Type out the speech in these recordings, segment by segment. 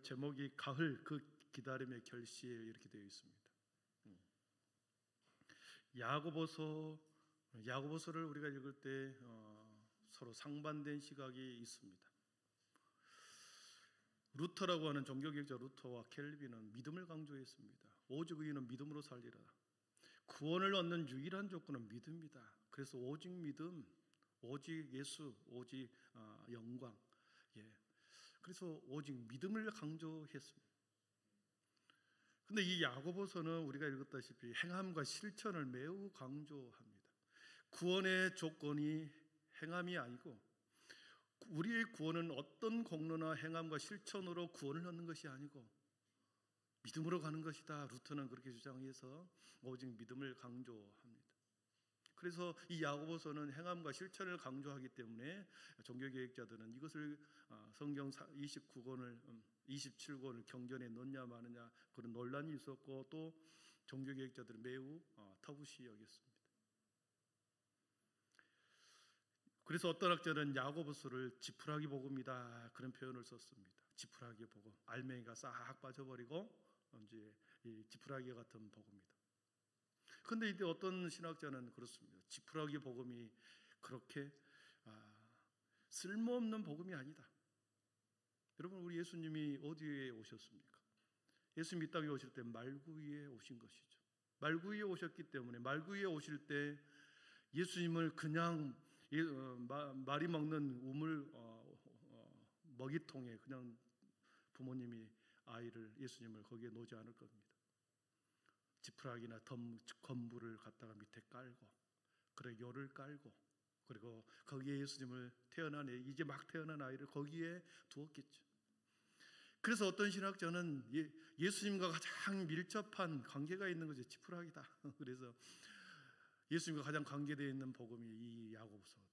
제목이 가을 그 기다림의 결실 이렇게 되어 있습니다. 야고보서를 우리가 읽을 때 서로 상반된 시각이 있습니다. 루터라고 하는 종교개혁자 루터와 켈빈은 믿음을 강조했습니다. 오직 의인은 믿음으로 살리라. 구원을 얻는 유일한 조건은 믿음이다. 그래서 오직 믿음, 오직 예수, 오직 영광. 그래서 오직 믿음을 강조했습니다. 근데 이 야고보서는 우리가 읽었다시피 행함과 실천을 매우 강조합니다. 구원의 조건이 행함이 아니고, 우리의 구원은 어떤 공로나 행함과 실천으로 구원을 얻는 것이 아니고 믿음으로 가는 것이다. 루터는 그렇게 주장해서 오직 믿음을 강조합니다. 그래서 이 야고보서는 행함과 실천을 강조하기 때문에 종교개혁자들은 이것을 성경 27권을 경전에 넣냐 마느냐 그런 논란이 있었고, 또 종교개혁자들은 매우 터부시 여겼습니다. 그래서 어떤 학자는 야고보서를 지푸라기 복음이다 그런 표현을 썼습니다. 지푸라기 복음, 알맹이가 싹 빠져버리고 이제 이 지푸라기 같은 복음이다. 그런데 이제 어떤 신학자는 그렇습니다. 지푸라기 복음이 그렇게 쓸모없는 복음이 아니다. 여러분, 우리 예수님이 어디에 오셨습니까? 예수님이 이 땅에 오실 때 말구 위에 오신 것이죠. 말구 위에 오셨기 때문에 말구 위에 오실 때 예수님을 그냥 말이 먹는 우물 먹이통에 그냥 부모님이 예수님을 거기에 놓지 않을 겁니다. 지푸라기나 건물을 갖다가 밑에 깔고, 그리고 요를 깔고, 그리고 거기에 예수님을 이제 막 태어난 아이를 거기에 두었겠죠. 그래서 어떤 신학자는 예수님과 가장 밀접한 관계가 있는 것이 지푸라기다. 그래서 예수님과 가장 관계되어 있는 복음이 이 야고보서다.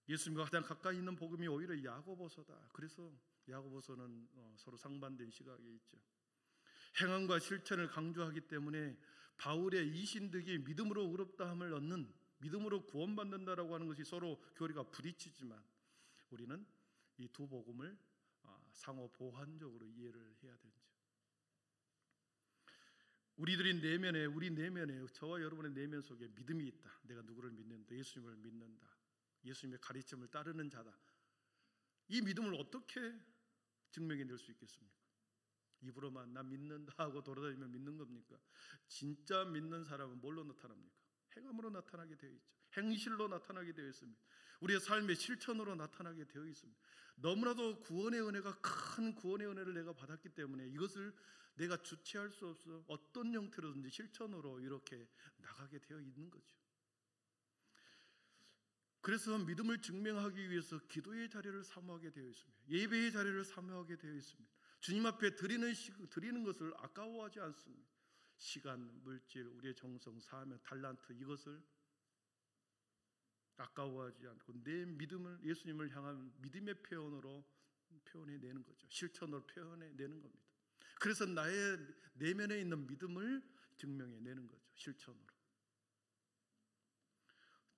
예수님과 가장 가까이 있는 복음이 오히려 야고보서다. 그래서 야고보서는 서로 상반된 시각이 있죠. 행함과 실천을 강조하기 때문에 바울의 이신득이 믿음으로 의롭다함을 얻는, 믿음으로 구원받는다라고 하는 것이 서로 교리가 부딪히지만 우리는 이 두 복음을 상호 보완적으로 이해를 해야 되죠. 우리 내면에 저와 여러분의 내면 속에 믿음이 있다. 내가 누구를 믿는다. 예수님을 믿는다. 예수님의 가르침을 따르는 자다. 이 믿음을 어떻게 증명해낼 수 있겠습니까? 입으로만 나 믿는다 하고 돌아다니면 믿는 겁니까? 진짜 믿는 사람은 뭘로 나타납니까? 행함으로 나타나게 되어 있죠. 행실로 나타나게 되어 있습니다. 우리의 삶의 실천으로 나타나게 되어 있습니다. 너무나도 구원의 은혜가 큰 구원의 은혜를 내가 받았기 때문에 이것을 내가 주체할 수 없어 어떤 형태로든지 실천으로 이렇게 나가게 되어 있는 거죠. 그래서 믿음을 증명하기 위해서 기도의 자리를 사모하게 되어 있습니다. 예배의 자리를 사모하게 되어 있습니다. 주님 앞에 드리는 것을 아까워하지 않습니다. 시간, 물질, 우리의 정성, 사명, 달란트 이것을 아까워하지 않고 내 믿음을 예수님을 향한 믿음의 표현으로 표현해내는 거죠. 실천으로 표현해내는 겁니다. 그래서 나의 내면에 있는 믿음을 증명해내는 거죠. 실천으로.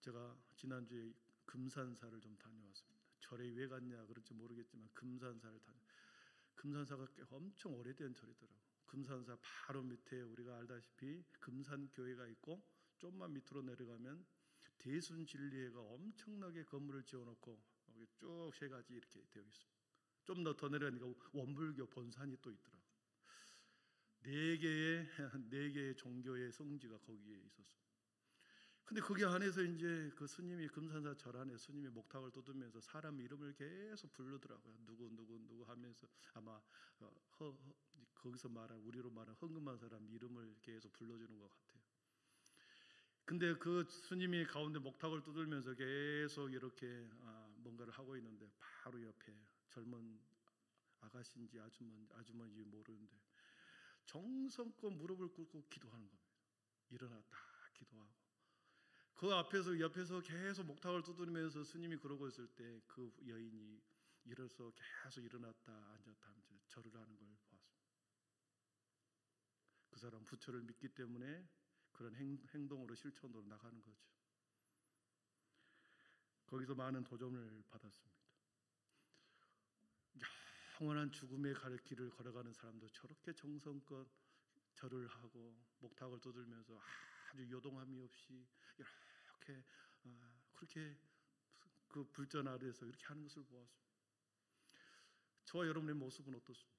제가 지난주에 금산사를 좀 다녀왔습니다. 절에 왜 갔냐 그런지 모르겠지만 금산사가 엄청 오래된 절이더라고요. 금산사 바로 밑에 우리가 알다시피 금산교회가 있고, 좀만 밑으로 내려가면 대순진리회가 엄청나게 건물을 지어놓고 쭉 세 가지 이렇게 되어 있습니다. 좀 더 내려가니까 원불교 본산이 또 있더라고요. 네 개의 종교의 성지가 거기에 있었습니다. 근데 거기 안에서 이제 그 스님이 금산사 절 안에 스님이 목탁을 돋으면서 사람 이름을 계속 부르더라고요. 누구 하면서 아마 거기서 우리로 말하는 헌금한 사람 이름을 계속 불러주는 것 같아요. 근데 그 스님이 가운데 목탁을 두들면서 계속 이렇게 뭔가를 하고 있는데 바로 옆에 젊은 아가씨인지 아주머니인지 모르는데 정성껏 무릎을 꿇고 기도하는 겁니다. 일어났다 기도하고, 그 옆에서 계속 목탁을 두드리면서 스님이 그러고 있을 때 그 여인이 일어서 계속 일어났다 앉았다 하면서 절을 하는 걸 보았습니다. 그 사람 부처를 믿기 때문에 그런 행동으로 실천으로 나가는 거죠. 거기서 많은 도전을 받았습니다. 영원한 죽음의 길을 걸어가는 사람도 저렇게 정성껏 절을 하고 목탁을 두들면서 아주 요동함이 없이 이렇게 그렇게 그 불전 아래에서 이렇게 하는 것을 보았습니다. 저와 여러분의 모습은 어떻습니까?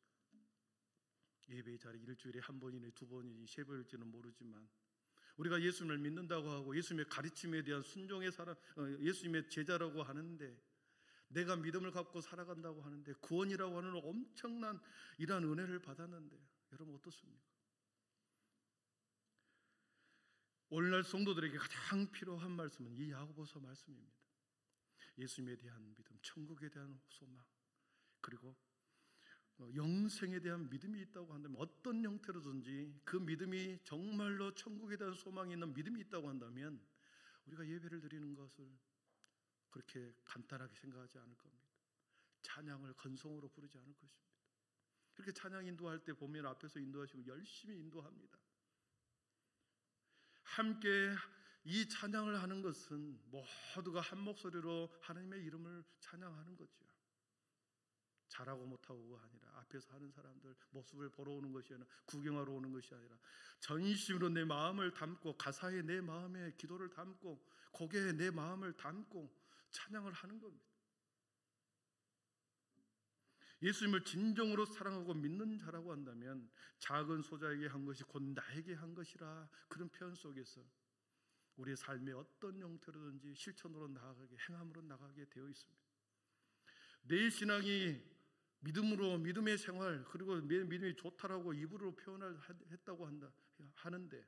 예배 자리 일주일에 한 번이니 두 번이니 세 번일지는 모르지만 우리가 예수님을 믿는다고 하고 예수님의 가르침에 대한 순종의 사람, 예수님의 제자라고 하는데, 내가 믿음을 갖고 살아간다고 하는데, 구원이라고 하는 엄청난 이러한 은혜를 받았는데 여러분 어떻습니까? 오늘날 성도들에게 가장 필요한 말씀은 이 야고보서 말씀입니다. 예수님에 대한 믿음, 천국에 대한 소망, 그리고 영생에 대한 믿음이 있다고 한다면, 어떤 형태로든지 그 믿음이 정말로 천국에 대한 소망이 있는 믿음이 있다고 한다면 우리가 예배를 드리는 것을 그렇게 간단하게 생각하지 않을 겁니다. 찬양을 건성으로 부르지 않을 것입니다. 그렇게 찬양 인도할 때 보면 앞에서 인도하시고 열심히 인도합니다. 함께 이 찬양을 하는 것은 모두가 한 목소리로 하나님의 이름을 찬양하는 거죠. 잘하고 못하고가 아니라 앞에서 하는 사람들 모습을 보러 오는 것이 아니라, 구경하러 오는 것이 아니라 전심으로 내 마음을 담고, 가사에 내 마음의 기도를 담고, 고개에 내 마음을 담고 찬양을 하는 겁니다. 예수님을 진정으로 사랑하고 믿는 자라고 한다면 작은 소자에게 한 것이 곧 나에게 한 것이라, 그런 표현 속에서 우리의 삶의 어떤 형태로든지 실천으로 나아가게, 행함으로 나가게 되어 있습니다. 내 신앙이 믿음으로, 믿음의 생활, 그리고 믿음이 좋다라고 입으로 표현을 했다고 하는데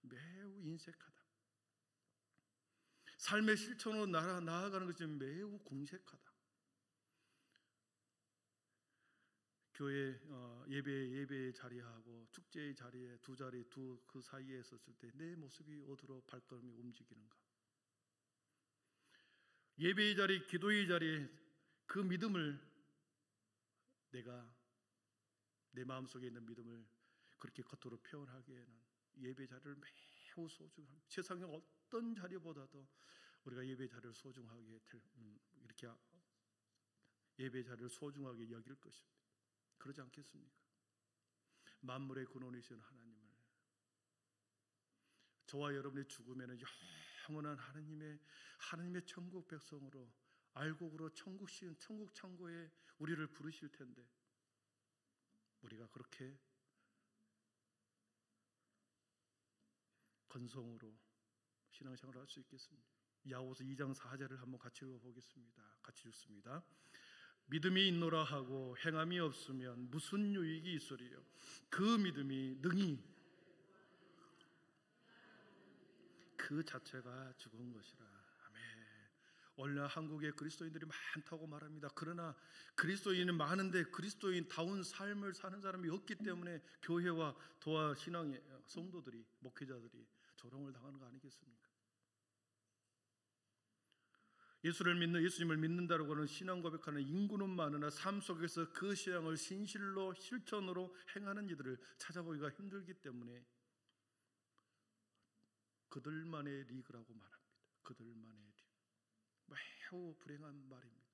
매우 인색하다. 삶의 실천으로 나아가는 것이 매우 궁색하다. 교회 예배의 자리하고 축제의 자리에 그 사이에 있었을 때 내 모습이 어디로 발걸음이 움직이는가? 예배의 자리, 기도의 자리에 그 믿음을, 내가 내 마음속에 있는 믿음을 그렇게 겉으로 표현하기에는 예배 자리를 매우 소중합니다. 세상의 어떤 자리보다도 우리가 예배 자리를 소중하게 이렇게 예배 자리를 소중하게 여길 것입니다. 그러지 않겠습니까? 만물의 근원이신 하나님을, 저와 여러분의 죽음에는 영원한 하나님의 천국 백성으로 알곡으로 천국 창고에 우리를 부르실 텐데, 우리가 그렇게 건성으로 신앙생활을 할 수 있겠습니까? 야고보서 2장 4절을 한번 같이 읽어보겠습니다. 같이 읽습니다. 믿음이 있노라 하고 행함이 없으면 무슨 유익이 있으리요? 그 믿음이 능히 그 자체가 죽은 것이라. 아멘. 오늘 한국에 그리스도인들이 많다고 말합니다. 그러나 그리스도인은 많은데 그리스도인다운 삶을 사는 사람이 없기 때문에 교회와 도와 신앙의 성도들이, 목회자들이 조롱을 당하는 거 아니겠습니까? 예수님을 믿는다고 하는 신앙 고백하는 인구는 많으나 삶 속에서 그 신앙을 신실로 실천으로 행하는 이들을 찾아보기가 힘들기 때문에 그들만의 리그라고 말합니다. 그들만의 리그. 매우 불행한 말입니다.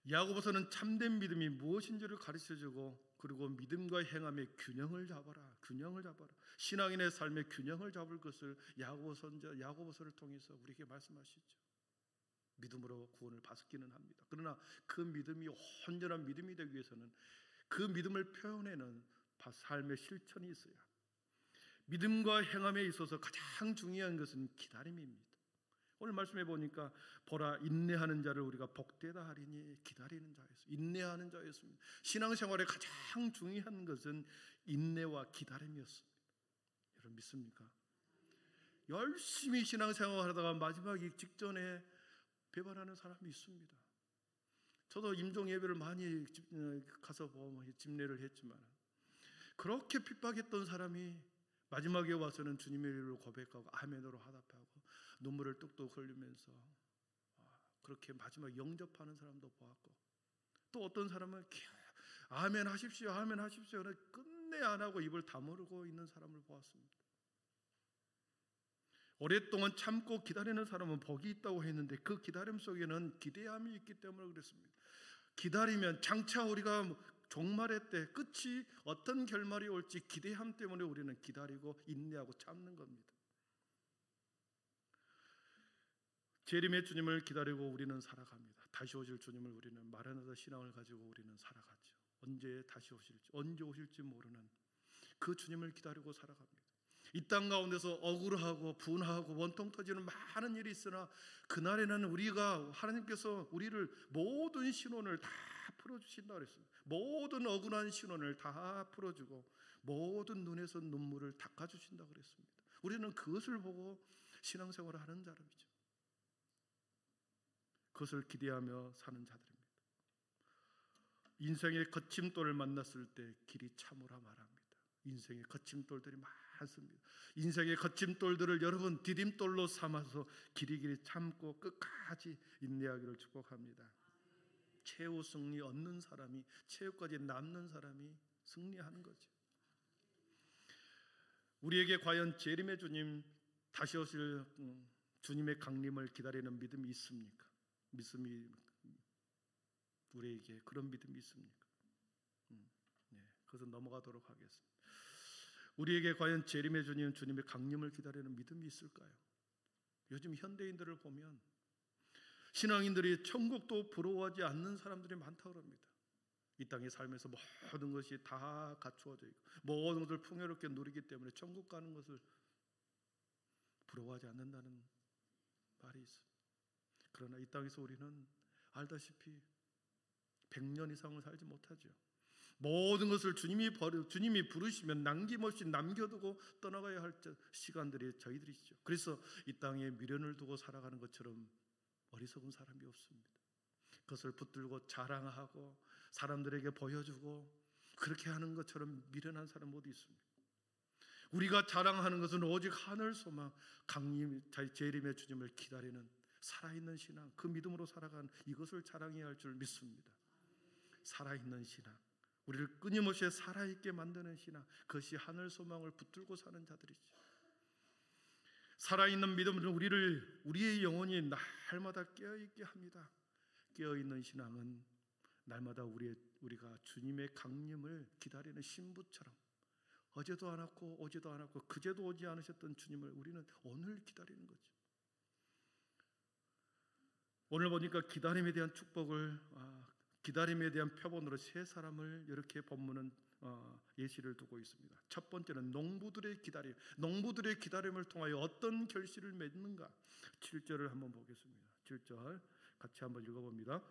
야고보서는 참된 믿음이 무엇인지를 가르쳐주고, 그리고 믿음과 행함의 균형을 잡아라. 신앙인의 삶의 균형을 잡을 것을 야고보서를 통해서 우리에게 말씀하시죠. 믿음으로 구원을 받기는 합니다. 그러나 그 믿음이 온전한 믿음이 되기 위해서는 그 믿음을 표현하는 삶의 실천이 있어야 합니다. 믿음과 행함에 있어서 가장 중요한 것은 기다림입니다. 오늘 말씀해 보니까 보라, 인내하는 자를 우리가 복되다 하리니 기다리는 자였습니다. 인내하는 자였습니다. 신앙생활의 가장 중요한 것은 인내와 기다림이었습니다. 여러분 믿습니까? 열심히 신앙생활을 하다가 마지막 직전에 배반하는 사람이 있습니다. 저도 임종 예배를 많이 가서 보면 집례를 했지만, 그렇게 핍박했던 사람이 마지막에 와서는 주님의 이름을 고백하고 아멘으로 화답하고 눈물을 뚝뚝 흘리면서 그렇게 마지막 영접하는 사람도 보았고, 또 어떤 사람은 아멘 하십시오, 아멘 하십시오 끝내 안 하고 입을 다물고 있는 사람을 보았습니다. 오랫동안 참고 기다리는 사람은 복이 있다고 했는데 그 기다림 속에는 기대함이 있기 때문에 그렇습니다. 기다리면 장차 우리가 종말의 때 끝이 어떤 결말이 올지 기대함 때문에 우리는 기다리고 인내하고 참는 겁니다. 재림의 주님을 기다리고 우리는 살아갑니다. 다시 오실 주님을 우리는 마라나다 신앙을 가지고 우리는 살아가죠. 언제 다시 오실지, 언제 오실지 모르는 그 주님을 기다리고 살아갑니다. 이 땅 가운데서 억울하고 분하고 원통 터지는 많은 일이 있으나 그날에는 우리가 하나님께서 우리를 모든 신혼을 다 풀어주신다 그랬습니다. 모든 억울한 신혼을 다 풀어주고 모든 눈에서 눈물을 닦아주신다 그랬습니다. 우리는 그것을 보고 신앙생활을 하는 사람이죠. 그것을 기대하며 사는 자들입니다. 인생의 거침돌을 만났을 때 길이 참으라 말합니다. 인생의 거침돌들이 많습니다. 인생의 거침돌들을 여러분 디딤돌로 삼아서 길이 참고 끝까지 인내하기를 축복합니다. 최후 승리 얻는 사람이, 최후까지 남는 사람이 승리하는 거죠. 우리에게 과연 재림의 주님, 다시 오실 주님의 강림을 기다리는 믿음이 있습니까? 믿음이 우리에게 그런 믿음이 있습니까? 그것은 넘어가도록 하겠습니다. 우리에게 과연 재림의 주님, 주님의 강림을 기다리는 믿음이 있을까요? 요즘 현대인들을 보면 신앙인들이 천국도 부러워하지 않는 사람들이 많다고 합니다. 이 땅에 살면서 모든 것이 다 갖추어져 있고 모든 것을 풍요롭게 누리기 때문에 천국 가는 것을 부러워하지 않는다는 말이 있습니다. 그러나 이 땅에서 우리는 알다시피 100년 이상을 살지 못하죠. 모든 것을 주님이 부르시면 남김없이 남겨두고 떠나가야 할 시간들이 저희들이죠. 그래서 이 땅에 미련을 두고 살아가는 것처럼 어리석은 사람이 없습니다. 그것을 붙들고 자랑하고 사람들에게 보여주고 그렇게 하는 것처럼 미련한 사람 모두 있습니다. 우리가 자랑하는 것은 오직 하늘 소망, 재림의 주님을 기다리는 살아있는 신앙, 그 믿음으로 살아가는 이것을 자랑해야 할 줄 믿습니다. 살아있는 신앙, 우리를 끊임없이 살아있게 만드는 신앙, 그것이 하늘 소망을 붙들고 사는 자들이죠. 살아있는 믿음은 우리의 영혼이 날마다 깨어있게 합니다. 깨어있는 신앙은 날마다 우리가 주님의 강림을 기다리는 신부처럼 어제도 안 왔고 어제도 안 왔고 그제도 오지 않으셨던 주님을 우리는 오늘 기다리는 거죠. 오늘 보니까 기다림에 대한 축복을 기다림에 대한 표본으로 세 사람을 이렇게 본문은 예시를 두고 있습니다. 첫 번째는 농부들의 기다림. 농부들의 기다림을 통하여 어떤 결실을 맺는가? 7절을 한번 보겠습니다. 7절 같이 한번 읽어봅니다.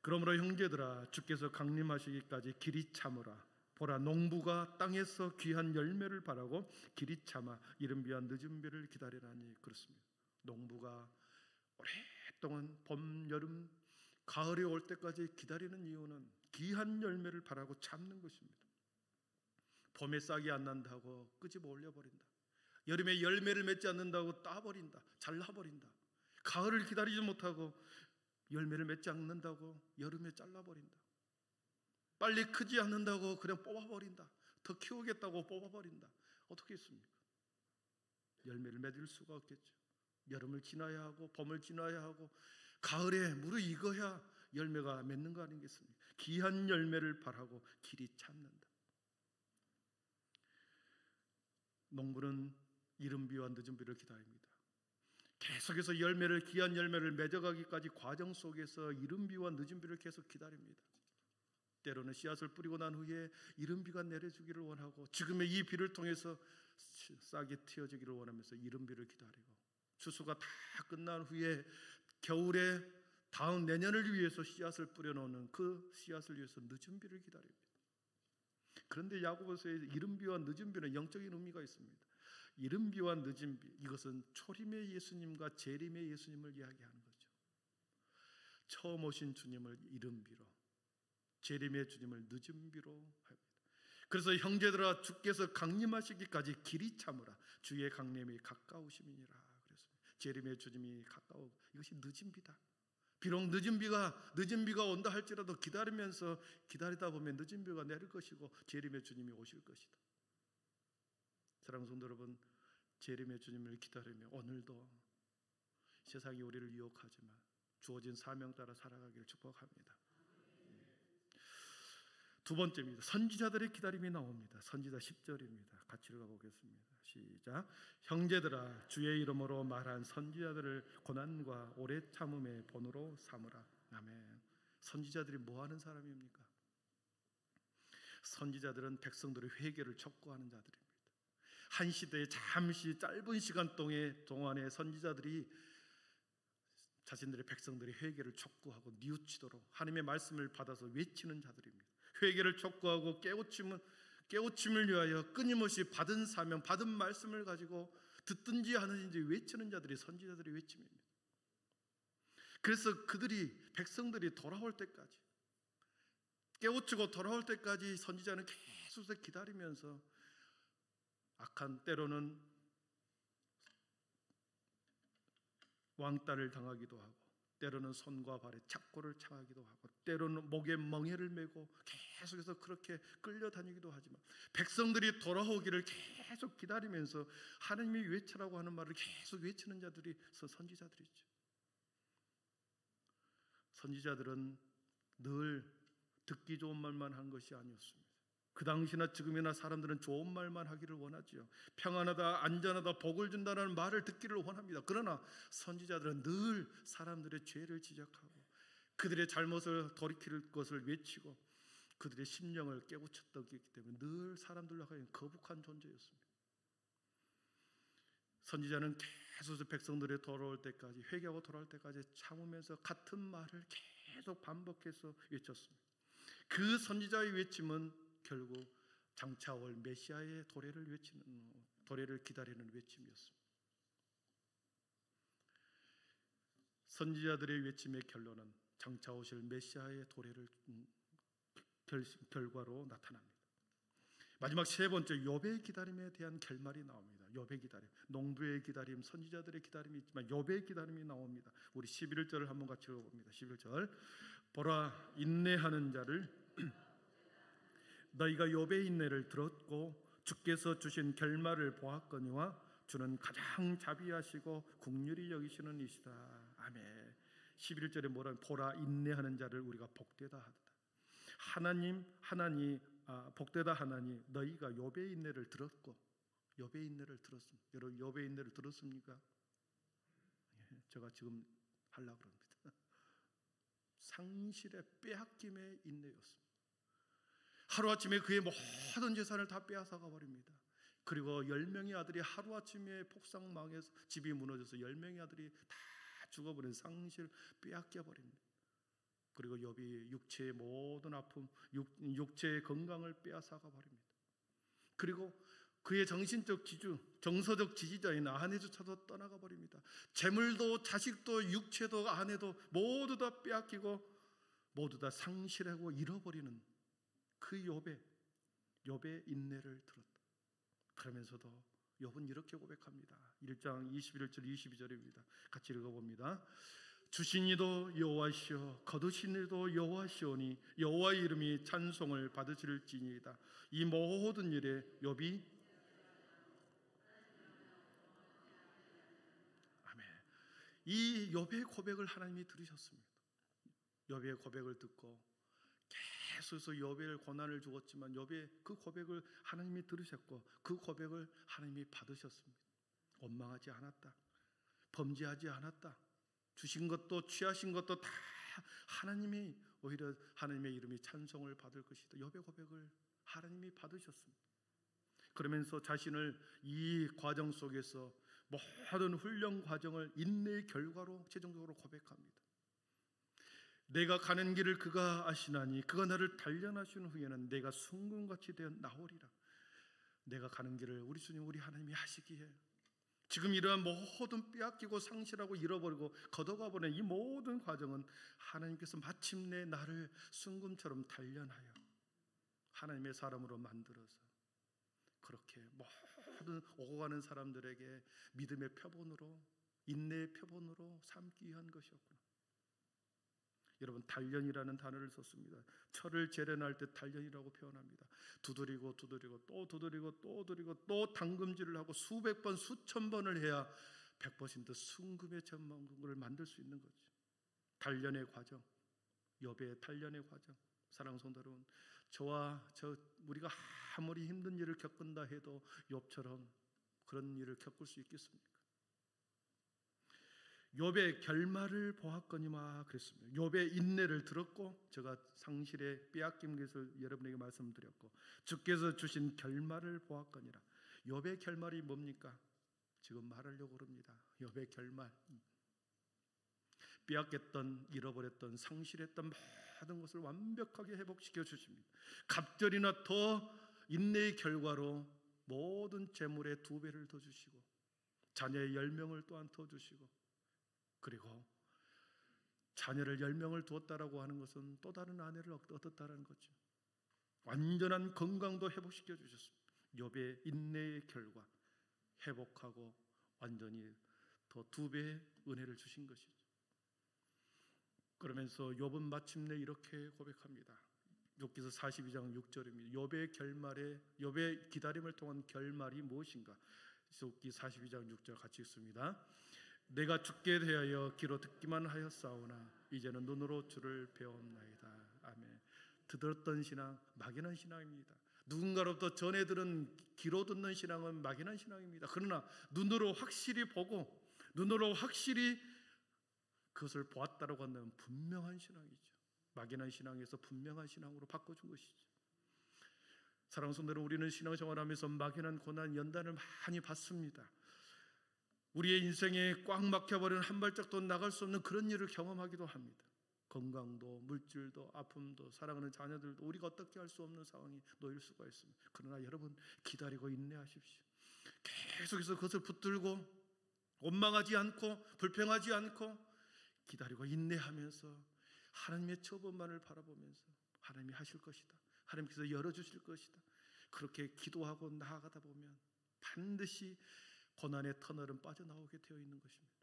그러므로 형제들아, 주께서 강림하시기까지 길이 참으라. 보라, 농부가 땅에서 귀한 열매를 바라고 길이 참아 이른 비와 늦은 비를 기다리라니. 그렇습니다. 농부가 오랫동안 봄, 여름, 가을이 올 때까지 기다리는 이유는 귀한 열매를 바라고 참는 것입니다. 봄에 싹이 안 난다고 끄집어 올려버린다. 여름에 열매를 맺지 않는다고 따버린다. 잘라버린다. 가을을 기다리지 못하고 열매를 맺지 않는다고 여름에 잘라버린다. 빨리 크지 않는다고 그냥 뽑아버린다. 더 키우겠다고 뽑아버린다. 어떻게 했습니까? 열매를 맺을 수가 없겠죠. 여름을 지나야 하고 봄을 지나야 하고 가을에 무르익어야 열매가 맺는 거 아니겠습니까? 귀한 열매를 바라고 길이 참는다. 농부는 이른 비와 늦은 비를 기다립니다. 계속해서 귀한 열매를 맺어가기까지 과정 속에서 이른 비와 늦은 비를 계속 기다립니다. 때로는 씨앗을 뿌리고 난 후에 이른 비가 내려주기를 원하고 지금의 이 비를 통해서 싹이 틔어지기를 원하면서 이른 비를 기다리고 추수가 다 끝난 후에 겨울에 다음 내년을 위해서 씨앗을 뿌려놓는 그 씨앗을 위해서 늦은 비를 기다립니다. 그런데 야고보서의 이른 비와 늦은 비는 영적인 의미가 있습니다. 이른 비와 늦은 비, 이것은 초림의 예수님과 재림의 예수님을 이야기하는 거죠. 처음 오신 주님을 이른 비로, 재림의 주님을 늦은 비로 합니다. 그래서 형제들아, 주께서 강림하시기까지 길이 참으라. 주의 강림이 가까우심이니라 그랬습니다. 재림의 주님이 가까워, 이것이 늦은 비다. 비록 늦은 비가 온다 할지라도 기다리다 보면 늦은 비가 내릴 것이고 재림의 주님이 오실 것이다. 사랑하는 성도 여러분, 재림의 주님을 기다리며 오늘도 세상이 우리를 유혹하지만 주어진 사명 따라 살아가기를 축복합니다. 두 번째입니다. 선지자들의 기다림이 나옵니다. 선지자 10절입니다. 같이 읽어보겠습니다. 시작. 형제들아, 주의 이름으로 말한 선지자들을 고난과 오래 참음의 본으로 삼으라. 아멘. 선지자들이 뭐 하는 사람입니까? 선지자들은 백성들의 회개를 촉구하는 자들입니다. 한 시대에 잠시 짧은 시간 동안에 선지자들이 자신들의 백성들의 회개를 촉구하고 뉘우치도록 하나님의 말씀을 받아서 외치는 자들입니다. 회개를 촉구하고 깨우침을 위하여 끊임없이 받은 사명, 받은 말씀을 가지고 듣든지 하는지 외치는 자들이 선지자들의 외침입니다. 그래서 백성들이 돌아올 때까지, 깨우치고 돌아올 때까지 선지자는 계속 기다리면서 악한, 때로는 왕따를 당하기도 하고, 때로는 손과 발에 착고를 차기도 하고, 때로는 목에 멍에를 메고 계속해서 그렇게 끌려다니기도 하지만 백성들이 돌아오기를 계속 기다리면서 하나님이 외치라고 하는 말을 계속 외치는 자들이 선지자들이죠. 선지자들은 늘 듣기 좋은 말만 한 것이 아니었습니다. 그 당시나 지금이나 사람들은 좋은 말만 하기를 원하지요. 평안하다, 안전하다, 복을 준다는 말을 듣기를 원합니다. 그러나 선지자들은 늘 사람들의 죄를 지적하고 그들의 잘못을 돌이킬 것을 외치고 그들의 심령을 깨우쳤기 때문에 늘 사람들로 하여금 거북한 존재였습니다. 선지자는 계속 백성들이 돌아올 때까지, 회개하고 돌아올 때까지 참으면서 같은 말을 계속 반복해서 외쳤습니다. 그 선지자의 외침은 결국 장차올 메시아의 도래를 기다리는 외침이었습니다. 선지자들의 외침의 결론은 장차 오실 메시아의 도래를 결과로 나타납니다. 마지막 세 번째, 욥의 기다림에 대한 결말이 나옵니다. 욥의 기다림, 농부의 기다림, 선지자들의 기다림이 있지만 욥의 기다림이 나옵니다. 우리 11절을 한번 같이 읽어봅니다. 11절. 보라, 인내하는 자를 너희가 욥의 인내를 들었고 주께서 주신 결말을 보았거니와 주는 가장 자비하시고 긍휼히 여기시는 이시다. 아멘. 11절에 뭐라면 보라, 인내하는 자를 우리가 복되다 하다. 복되다 하나니 너희가 욥의 인내를 들었고, 욥의 인내를 들었습니다. 여러분, 욥의 인내를 들었습니까? 제가 지금 하려고 합니다. 상실의 빼앗김의 인내였습니다. 하루아침에 그의 모든 재산을 다 빼앗아가 버립니다. 그리고 10명의 아들이 하루아침에 폭삭망해서 집이 무너져서 10명의 아들이 다 죽어버린 상실 빼앗겨 버립니다. 그리고 욥이 육체의 모든 아픔, 육체의 건강을 빼앗아가 버립니다. 그리고 그의 정신적 지주, 정서적 지지자인 아내조차도 떠나가 버립니다. 재물도 자식도 육체도 아내도 모두 다 빼앗기고 모두 다 상실하고 잃어버리는 그 욥의 인내를 들었다. 그러면서도 욥은 이렇게 고백합니다. 1장 21절 22절입니다. 같이 읽어봅니다. 주신 이도 여호와시오, 거두신 이도 여호와시오니 여호와의 이름이 찬송을 받으실지니이다. 이 모든 일에 욥이 아멘. 이 욥의 고백을 하나님이 들으셨습니다. 욥의 고백을 듣고 계속해서 욥의 고난을 주었지만 욥의 그 고백을 하나님이 들으셨고 그 고백을 하나님이 받으셨습니다. 원망하지 않았다, 범죄하지 않았다, 주신 것도 취하신 것도 다 하나님이, 오히려 하나님의 이름이 찬송을 받을 것이다. 욥의 고백을 하나님이 받으셨습니다. 그러면서 자신을 이 과정 속에서 모든 훈련 과정을 인내의 결과로 최종적으로 고백합니다. 내가 가는 길을 그가 아시나니 그가 나를 단련하신 후에는 내가 순금같이 되어 나오리라. 내가 가는 길을 우리 주님, 우리 하나님이 하시기에 지금 이러한 모든 빼앗기고 상실하고 잃어버리고 걷어가버린 이 모든 과정은 하나님께서 마침내 나를 순금처럼 단련하여 하나님의 사람으로 만들어서 그렇게 모든 오고 가는 사람들에게 믿음의 표본으로, 인내의 표본으로 삼기 위한 것이었구나. 여러분, 단련이라는 단어를 썼습니다. 철을 재련할 때 단련이라고 표현합니다. 두드리고 두드리고 또 두드리고 또 두드리고 또 담금질을 하고 수백 번 수천 번을 해야 100% 순금의 전망을 만들 수 있는 거죠. 단련의 과정, 욥의 단련의 과정. 사랑하는 성도 여러분, 우리가 아무리 힘든 일을 겪는다 해도 욥처럼 그런 일을 겪을 수 있겠습니까? 욥의 결말을 보았거니와 그랬습니다. 욥의 인내를 들었고, 제가 상실에 빼앗긴 것을 여러분에게 말씀드렸고, 주께서 주신 결말을 보았거니라. 욥의 결말이 뭡니까? 지금 말하려고 합니다. 욥의 결말, 빼앗겼던, 잃어버렸던, 상실했던 모든 것을 완벽하게 회복시켜 주십니다. 갑절이나 더 인내의 결과로 모든 재물의 2배를 더 주시고, 자녀의 10명을 또한 더 주시고, 그리고 자녀를 10명을 두었다라고 하는 것은 또 다른 아내를 얻었다는 거죠. 완전한 건강도 회복시켜 주셨습니다. 욥의 인내의 결과, 회복하고 완전히 더 2배의 은혜를 주신 것이죠. 그러면서 욥은 마침내 이렇게 고백합니다. 욥기서 42장 6절입니다. 욥의 기다림을 통한 결말이 무엇인가? 욥기 42장 6절 같이 읽습니다. 내가 죽게 대하여 귀로 듣기만 하였사오나 이제는 눈으로 주를 배웠나이다. 아멘. 들었던 신앙 막연한 신앙입니다. 누군가로부터 전해 들은 귀로 듣는 신앙은 막연한 신앙입니다. 그러나 눈으로 확실히 보고 눈으로 확실히 그것을 보았다라고 한다면 분명한 신앙이죠. 막연한 신앙에서 분명한 신앙으로 바꿔준 것이죠. 사랑하는 성도들, 우리는 신앙생활하면서 막연한 고난 연단을 많이 받습니다. 우리의 인생에 꽉 막혀버린 한 발짝도 나갈 수 없는 그런 일을 경험하기도 합니다. 건강도 물질도 아픔도 사랑하는 자녀들도 우리가 어떻게 할 수 없는 상황에 놓일 수가 있습니다. 그러나 여러분 기다리고 인내하십시오. 계속해서 그것을 붙들고 원망하지 않고 불평하지 않고 기다리고 인내하면서 하나님의 처분만을 바라보면서 하나님이 하실 것이다, 하나님께서 열어주실 것이다, 그렇게 기도하고 나아가다 보면 반드시 고난의 터널은 빠져나오게 되어 있는 것입니다.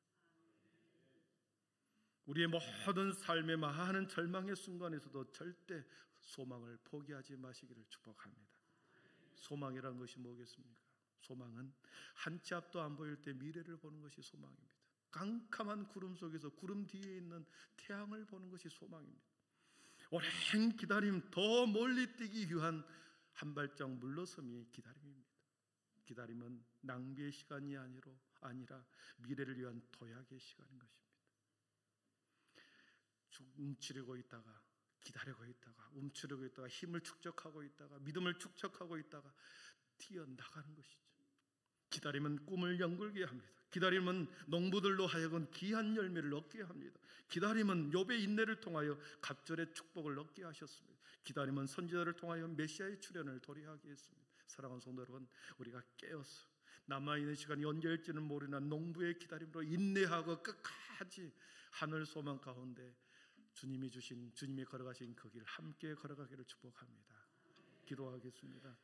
우리의 모든 삶의 많은 절망의 순간에서도 절대 소망을 포기하지 마시기를 축복합니다. 소망이란 것이 뭐겠습니까? 소망은 한 치 앞도 안 보일 때 미래를 보는 것이 소망입니다. 깜깜한 구름 속에서 구름 뒤에 있는 태양을 보는 것이 소망입니다. 오랜 기다림, 더 멀리 뛰기 위한 한 발짝 물러섬이 기다림입니다. 기다림은 낭비의 시간이 아니라 미래를 위한 도약의 시간인 것입니다. 움츠리고 있다가 기다리고 있다가 움츠리고 있다가 힘을 축적하고 있다가 믿음을 축적하고 있다가 튀어나가는 것이죠. 기다림은 꿈을 연결게 합니다. 기다림은 농부들로 하여금 귀한 열매를 얻게 합니다. 기다림은 욥의 인내를 통하여 갑절의 축복을 얻게 하셨습니다. 기다림은 선지자를 통하여 메시아의 출현을 도래하게 했습니다. 사랑하는 성도 여러분, 우리가 깨어서 남아있는 시간이 언제일지는 모르나 농부의 기다림으로 인내하고 끝까지 하늘 소망 가운데 주님이 걸어가신 그 길 함께 걸어가기를 축복합니다. 기도하겠습니다.